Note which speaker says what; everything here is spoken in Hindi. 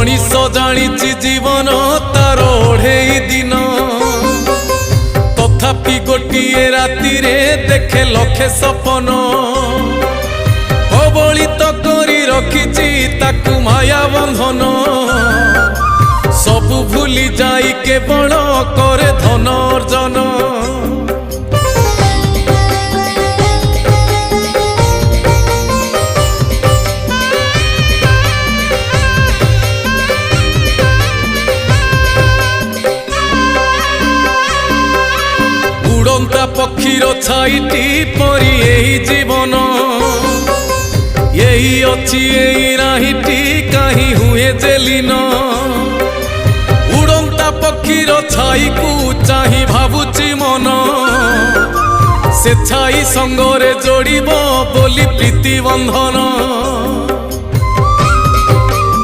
Speaker 1: मनीष जानी जीवन तार ओढ़े दिन तथापि गोटे राति देखे लखे सपन कबलित करी रखिछि ताकू माया बंधन सबु भूली जाई केवल करे धन अर्जन उड़ंता पक्षीर छाईटी परी यही जीवन यही अच्छी यही नाहीटी कहीं हुए जेलीन उड़ंता पक्षीर छाई को चाही भावुची मन से छाई संगरे जोड़िब बोली प्रीति बंधन।